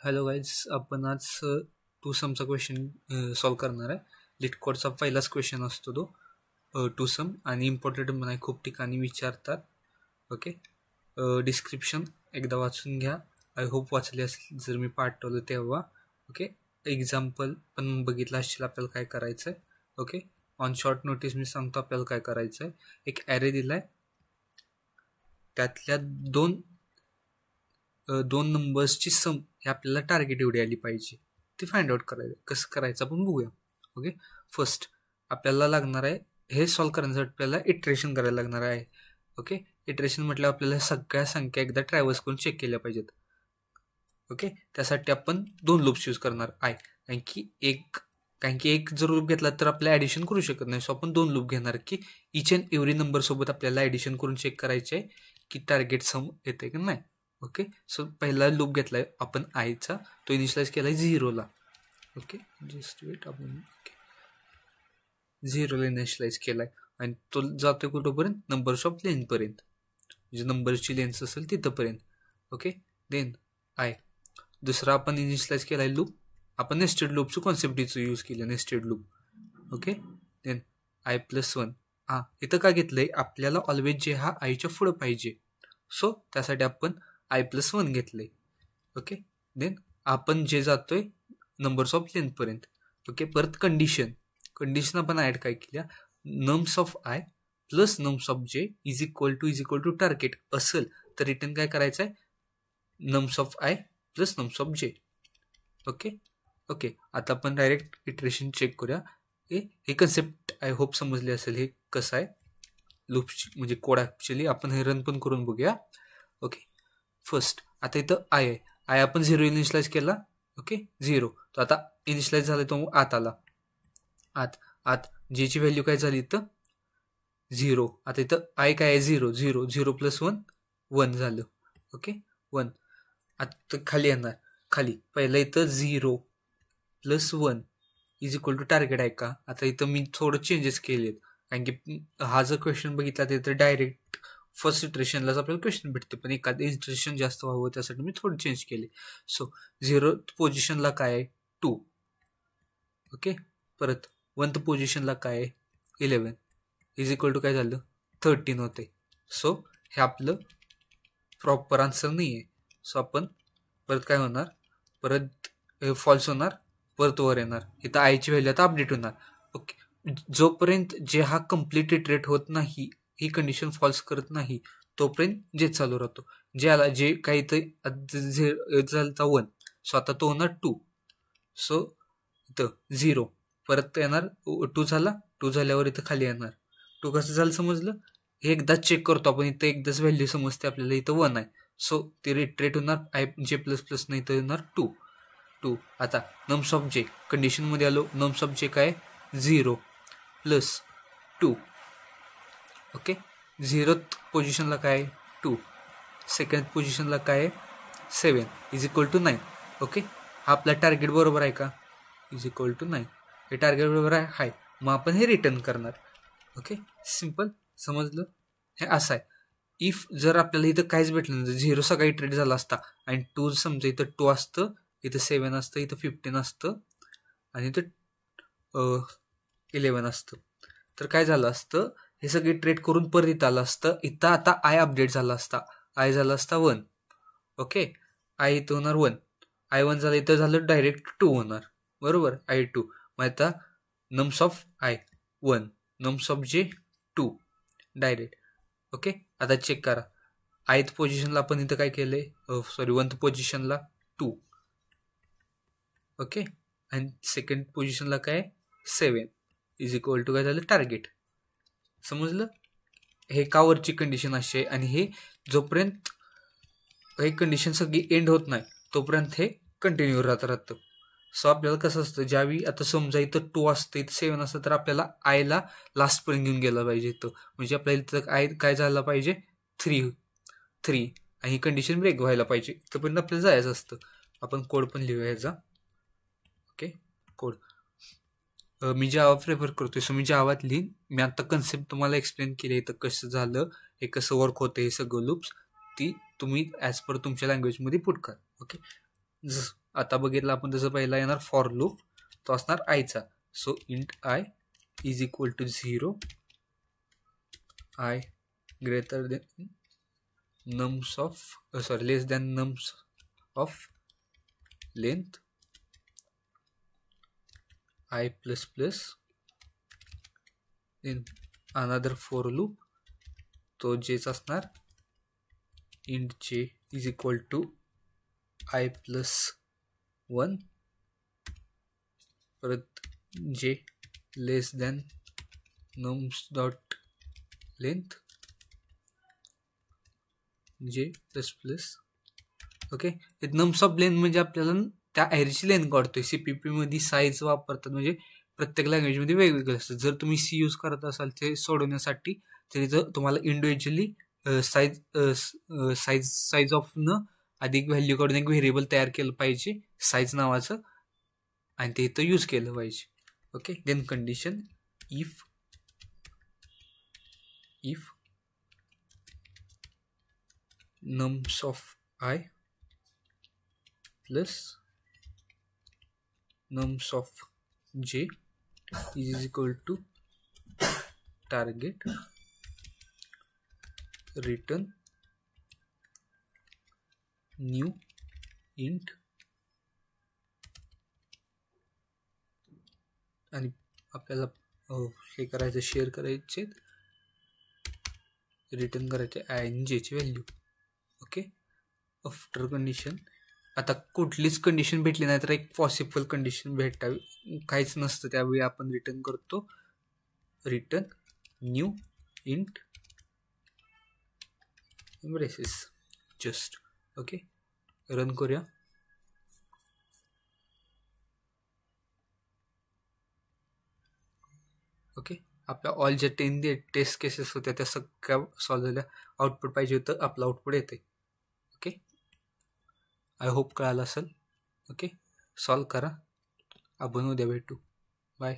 Hello guys, आपण आज to समचा question solve करणार आहे. लिट कोडचा पहिलाच क्वेश्चन असतो तो टू सम आणि इम्पॉर्टंट पण आहे, खूप ठिकाणी विचारतात. ओके, डिस्क्रिप्शन एकदा वाचून घ्या. आय होप वाचले असेल जर मी पाठवलं तेव्हा. ओके, एक्झाम्पल पण बघितलं असेल आपल्याला काय करायचं आहे. ओके, ऑन शॉर्ट नोटीस मी सांगतो आपल्याला काय करायचं आहे. एक ॲरे दिला आहे, त्यातल्या दोन नंबर्सची सम हे आपल्याला टार्गेट एवढी आली पाहिजे, ती फाइंड आउट करायचं. कसं करायचं आपण बघूया. ओके, फर्स्ट आपल्याला लागणार आहे हे सॉल्व करण्यासाठी आपल्याला इटरेशन करायला लागणार आहे. ओके, इटरेशन म्हटलं आपल्याला सगळ्या संख्या एकदा ट्रॅव्हर्स करून चेक केल्या पाहिजेत. ओके, त्यासाठी आपण दोन लूप्स यूज करणार आहे. कारण की एक जर लूप घेतला तर आपल्याला ॲडिशन करू शकत नाही. सो आपण दोन लूप घेणार की इच अँड एव्हरी नंबर सोबत आपल्याला ॲडिशन करून चेक करायचे आहे की टार्गेट सम येते की नाही. ओके, सो पहिला लूप घेतलाय आपण आयचा, तो इनिशियलाइज केलाय 0ला. ओके, जस्ट वेट, आपण झिरोला इनिशियलाइज केलाय आणि तो जातोय कुठंपर्यंत, नंबर्स ऑफ लेंथ पर्यंत, म्हणजे नंबरची लेंथ असेल तिथंपर्यंत. Okay, then I. दुसरा आपण इनिशियलाइज केलाय लूप, आपण नेस्टेड लूपचं कॉन्सेप्टचं यूज केलं, nested loop. Okay, then I+1. इथं का घेतलंय, आपल्याला ऑलवेज जे हा आयच्या पुढं पाहिजे, सो त्यासाठी आपण I+1 घेतले. ओके, देन आपण जे जातोय नंबर्स ऑफ लेंथ पर्यंत. ओके, परत कंडिशन आपण ऍड काय केल्या, nums of I plus nums of जे इज इक्वल टू टार्गेट असेल तर रिटर्न काय करायचं आहे, nums of I plus nums of जे. ओके, आता आपण डायरेक्ट इटरेशन चेक करूया. हे कन्सेप्ट आय होप समजले असेल, हे कसं आहे लूप्सची, म्हणजे कोड ॲक्च्युली आपण हे रन पण करून बघूया. ओके, फर्स्ट आता इथं आय आपण 0 इनिशियलाइज केला. ओके, 0, तो आता इनिशियलाइज झाला, तो आत आला. आत जेची व्हॅल्यू काय झाली इथं 0. आता इथं आय काय आहे 0 प्लस 1 झालं. ओके, 1. आता खाली येणार, खाली पहिलं इथं 0 plus 1 is equal to target आहे का. आता इथं मी थोडं चेंजेस केलेत, कारण की हा जर क्वेश्चन बघितला तर डायरेक्ट फर्स्ट इटरेशनलाच आपल्याला क्वेश्चन भेटते, पण एखादं इटरेशन जास्त व्हावं त्यासाठी मी थोडं चेंज केले. सो 0th पोझिशनला काय आहे 2. ओके, परत 1th पोझिशनला काय आहे 11 इज इक्वल टू काय झालं 13 होते. सो हे आपलं प्रॉपर आन्सर नाही आहे. सो आपण परत काय होणार, परत फॉल्स होणार, परत वर येणार. इथं आयची व्हॅल्यू आता अपडेट होणार. ओके, जोपर्यंत जे हा कम्प्लीट इटरेट होत नाही, ही कंडिशन फॉल्स करत नाही, तोपर्यंत जे चालू राहतो. जे काही झालं 1, सो आता तो होणार 2. सो इथं 0 परत येणार, 2 झाला, 2 झाल्यावर इथं खाली येणार. 2 कसं झालं समजलं, हे एकदाच चेक करतो आपण, इथं एकदाच व्हॅल्यू समजते आपल्याला, इथं 1 आहे. सो ते रिट्रेट होणार, आय जे प्लस प्लस नाही तर येणार 2. आता नम्स ऑफ जे कंडिशनमध्ये आलो, नम्स ऑफ जे काय 0 प्लस 2. ओके, 0th पोझिशनला काय 2, 2nd पोझिशनला काय 7 इज इक्वल टू 9. ओके, हा आपला टार्गेट बरोबर आहे का, इज इक्वल टू 9. हे टार्गेट बरोबर आहे, हाय. मग आपण हे रिटर्न करणार. ओके, सिम्पल, समजलं. हे असं आहे. इफ जर आपल्याला इथं काहीच भेटलं नाही, 0 सगळा इटरेट झाला असता आणि 2 समजा इथं 2 असतं, इथं 7 असतं, इथं 15 असतं आणि इथं 11 असतं, तर काय झालं असतं, हे सगळे ट्रेड करून परत इथं आलं असतं. इथं आता आय अपडेट झाला असता, आय झाला असता 1. ओके, आय इथं होणार 1, I1 झालं, इथं झालं डायरेक्ट 2 होणार, बरोबर, I2. मग आता nums of I 1, nums of जे 2 डायरेक्ट. ओके, आता चेक करा, आयथ पोझिशनला आपण इथं काय केलंय, 1th पोझिशनला 2. ओके, आणि 2nd पोझिशनला काय 7 इज इक्वल टू काय झालं टार्गेट. समजलं, हे कावरची कंडिशन अशी आहे. आणि हे जोपर्यंत हे कंडिशन सगळी एंड होत नाही तोपर्यंत हे कंटिन्यू राहतं. सो आपल्याला कसं असतं, ज्यावेळी आता समजा इथं 2 असतं, इथं 7 असतं, तर आपल्याला आयला लास्टपर्यंत घेऊन गेला पाहिजे इथं, म्हणजे आपल्याला इथं आय काय झालं पाहिजे 3 आणि ही कंडिशन ब्रेक व्हायला पाहिजे, इथंपर्यंत आपल्याला जायचं असतं. आपण कोड पण लिहूया ह्याचा. ओके, कोड मी जावा प्रेफर करतोय, सो मी जावात लिहीन. मी आता कन्सेप्ट तुम्हाला एक्सप्लेन केली, इथं कसं झालं, हे कसं वर्क होतं, हे सगळं लूप्स ती तुम्ही ॲज पर तुमच्या लँग्वेजमध्ये पुट करा. ओके, आता बघितलं आपण तसं पहिला येणार फॉर लूप, तो असणार आयचा. So int i is equal to 0, i greater than nums of less than nums of length i plus plus in another for loop, तो जेच असणार int j is equal to i plus 1, परत j less than nums dot length j plus plus. Okay, nums of length म्हणजे आपल्याला त्या ॲरेची length काढतोय. CPP मध्ये साईज वापरतात, म्हणजे प्रत्येक लँग्वेजमध्ये वेगवेगळं असतं. जर तुम्ही C यूज करत असाल ते सोडवण्यासाठी, तरी जर तुम्हाला इंडिव्हिज्युअली साईज ऑफ न अधिक व्हॅल्यू काढून एक व्हेरिएबल तयार केलं पाहिजे साईज नावाचं, आणि ते इथं यूज केलं पाहिजे. Okay, then condition if nums of I plus nums of j is equal to target return new int, आणि आपल्याला हे करायचं, शेअर करायचे, रिटर्न करायचे आय आणि जे ची व्हॅल्यू. Okay, after condition. आता कुठलीच कंडिशन भेटली नाही तर एक पॉसिबल कंडिशन भेटावी, काहीच नसतं त्यावेळी आपण रिटर्न करतो return new int braces just. Okay, run करूया. ओके, आपल्या ऑल ज्या 10 टेस्ट केसेस होत्या त्या सगळ्या सॉल्व्ह झाल्या. आउटपुट पाहिजे होतं, आपलं आउटपुट येते. ओके, आय होप कळालं असेल. ओके, सॉल्व्ह करा. आपण उद्या भेटू. बाय.